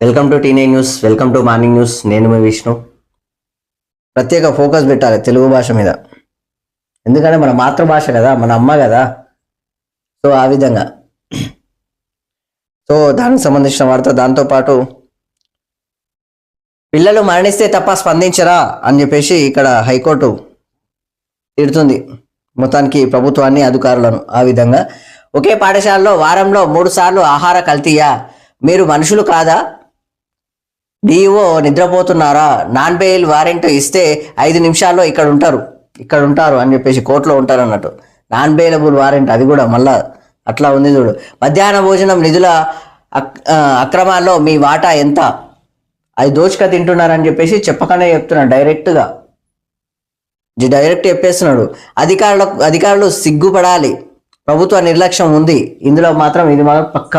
Welcome to టీనే న్యూస్. Welcome to morning news. నేను మీ విష్ణు. ప్రత్యేక ఫోకస్ పెట్టాలి తెలుగు భాష మీద, ఎందుకంటే మన మాతృభాష కదా, మన అమ్మ కదా. సో ఆ విధంగా దానికి సంబంధించిన వార్త. దాంతోపాటు పిల్లలు మరణిస్తే తప్ప స్పందించరా అని చెప్పేసి ఇక్కడ హైకోర్టు తిడుతుంది మొత్తానికి ప్రభుత్వాన్ని, అధికారులను. ఆ విధంగా ఒకే పాఠశాలలో వారంలో 3 సార్లు ఆహార కల్తీయా? మీరు మనుషులు కాదా? డిఓ నిద్రపోతున్నారా? నాన్ బెయిల్ వారెంట్ ఇస్తే 5 నిమిషాల్లో ఇక్కడ ఉంటారు అని చెప్పేసి కోర్టులో ఉంటారు అన్నట్టు. నాన్ బెయిలబుల్ వారెంట్, అది కూడా మళ్ళా అట్లా ఉంది చూడు. మధ్యాహ్న భోజనం నిధుల అక్రమాల్లో మీ వాటా ఎంత? అది దోచుక తింటున్నారని చెప్పేసి చెప్పకనే చెప్తున్నాడు, డైరెక్ట్ చెప్పేస్తున్నాడు. అధికారులు సిగ్గుపడాలి, ప్రభుత్వ నిర్లక్ష్యం ఉంది ఇందులో మాత్రం. ఇది మాత్రం పక్క.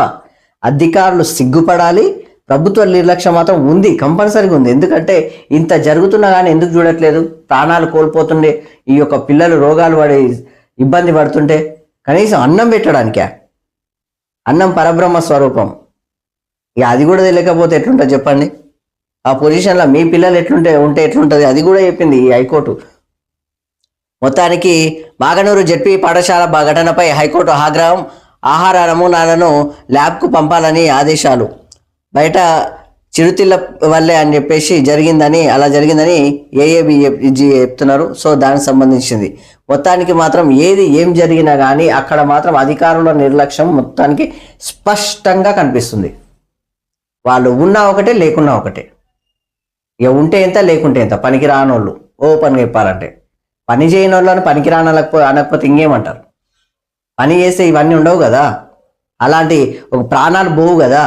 అధికారులు సిగ్గుపడాలి, ప్రభుత్వ నిర్లక్ష్యం మాత్రం ఉంది, కంపల్సరీగా ఉంది. ఎందుకంటే ఇంత జరుగుతున్నా కానీ ఎందుకు చూడట్లేదు? ప్రాణాలు కోల్పోతుండే ఈ యొక్క పిల్లలు, రోగాలు పడి ఇబ్బంది పడుతుంటే కనీసం అన్నం పెట్టడానికే. అన్నం పరబ్రహ్మ స్వరూపం, ఇక అది కూడా తెలియకపోతే ఎట్లుంటుంది చెప్పండి? ఆ పొజిషన్లో మీ పిల్లలు ఉంటే ఎట్లుంటుంది? అది కూడా చెప్పింది ఈ హైకోర్టు. మొత్తానికి మాగనూరు జెడ్పీ పాఠశాల ఘటనపై హైకోర్టు ఆగ్రహం. ఆహార నమూనాలను ల్యాబ్కు పంపాలని ఆదేశాలు. బయట చిరుతిళ్ళ వల్లే అని చెప్పేసి అలా జరిగిందని ఏఏబిజీ చెప్తున్నారు. సో దానికి సంబంధించింది మొత్తానికి మాత్రం ఏం జరిగినా కానీ అక్కడ మాత్రం అధికారుల నిర్లక్ష్యం మొత్తానికి స్పష్టంగా కనిపిస్తుంది. వాళ్ళు ఉన్నా ఒకటే, లేకున్నా ఒకటే. ఇక ఉంటే ఎంత, లేకుంటే ఎంత. పనికి రానోళ్ళు ఓపెన్గా చెప్పాలంటే, పని చేయని వాళ్ళని పనికి అనకపోతే ఇంకేమంటారు? పని చేస్తే ఇవన్నీ ఉండవు కదా, అలాంటి ఒక ప్రాణాలు పోవు కదా,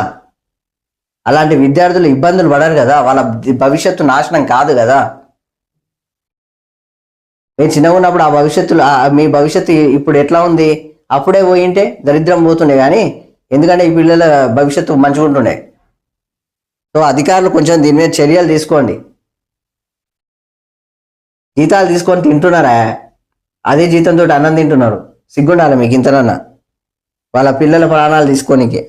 అలాంటి విద్యార్థులు ఇబ్బందులు పడరు కదా, వాళ్ళ భవిష్యత్తు నాశనం కాదు కదా. మీరు చిన్నగా ఉన్నప్పుడు ఆ భవిష్యత్తులో మీ భవిష్యత్తు ఇప్పుడు ఎట్లా ఉంది? అప్పుడే పోయింటే దరిద్రం పోతుండే కానీ, ఎందుకంటే ఈ పిల్లల భవిష్యత్తు మంచిగా ఉంటుండే. సో అధికారులు కొంచెం దీని మీద చర్యలు తీసుకోండి. జీతాలు తీసుకొని తింటున్నారా? అదే జీతంతో అన్నం తింటున్నారు. సిగ్గుండాలి మీకు ఇంతనన్నా, వాళ్ళ పిల్లల ప్రాణాలు తీసుకోనికే.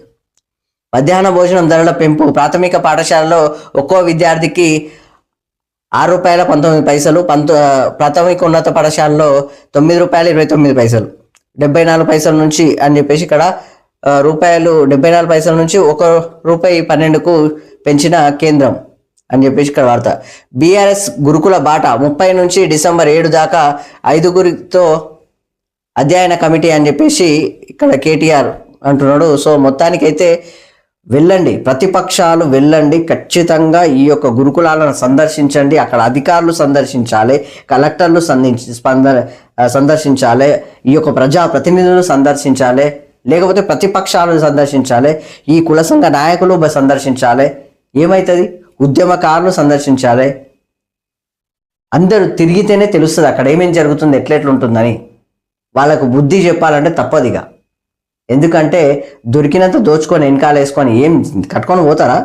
మధ్యాహ్న భోజనం ధరల పెంపు. ప్రాథమిక పాఠశాలలో ఒక్కో విద్యార్థికి ₹6.19, ప్రాథమిక ఉన్నత పాఠశాలలో ₹9.29, 74 పైసల నుంచి అని చెప్పేసి ఇక్కడ ₹74 నుంచి ₹1.12కు పెంచిన కేంద్రం అని చెప్పేసి ఇక్కడ వార్త. బీఆర్ఎస్ గురుకుల బాట 30 నుంచి డిసెంబర్ 7 దాకా 5గురితో అధ్యయన కమిటీ అని చెప్పేసి ఇక్కడ కేటీఆర్ అంటున్నాడు. సో మొత్తానికైతే వెళ్ళండి, ప్రతిపక్షాలు వెళ్ళండి, ఖచ్చితంగా ఈ యొక్క గురుకులాలను సందర్శించండి. అక్కడ అధికారులు సందర్శించాలి, కలెక్టర్లు సందర్శించాలి, ఈ యొక్క ప్రజాప్రతినిధులు సందర్శించాలి, లేకపోతే ప్రతిపక్షాలను సందర్శించాలి, ఈ కుల సంఘ నాయకులు సందర్శించాలి. ఏమవుతుంది? ఉద్యమకారులు సందర్శించాలి. అందరూ తిరిగితేనే తెలుస్తుంది అక్కడ ఏమేమి జరుగుతుంది, ఎట్లెట్లుంటుందని. వాళ్ళకు బుద్ధి చెప్పాలంటే తప్పదిగా. ఎందుకంటే దొరికినంత దోచుకొని వెనకాల వేసుకొని ఏం కట్టుకొని పోతారా?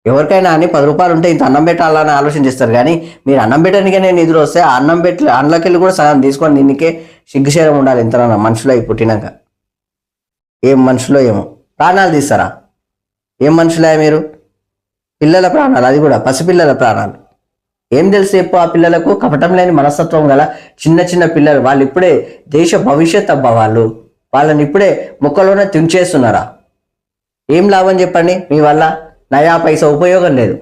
ఎవరికైనా అని ₹10 ఉంటే ఇంత అన్నం పెట్టాలని ఆలోచన చేస్తారు. కానీ మీరు అన్నం పెట్టడానికే నేను నిధులు వస్తే ఆ అన్నం పెట్టి అందులోకెళ్ళి కూడా సగం తీసుకొని దీనికే సిగ్గుశేరం ఉండాలి. ఇంతనా మనుషులు అయి పుట్టినాక ఏం మనుషులో ఏమో ప్రాణాలు తీస్తారా? ఏం మనుషులే మీరు? పిల్లల ప్రాణాలు, అది కూడా పసిపిల్లల ప్రాణాలు. ఏం తెలిసి చెప్పు ఆ పిల్లలకు? కపటం లేని మనస్తత్వం గల చిన్న పిల్లలు. వాళ్ళు ఇప్పుడే దేశ భవిష్యత్ అబ్బా. వాళ్ళని ఇప్పుడే ముక్కలోనే తుంచేస్తున్నారా? ఏం లాభం చెప్పండి? మీ వల్ల నయా పైసా ఉపయోగం లేదు.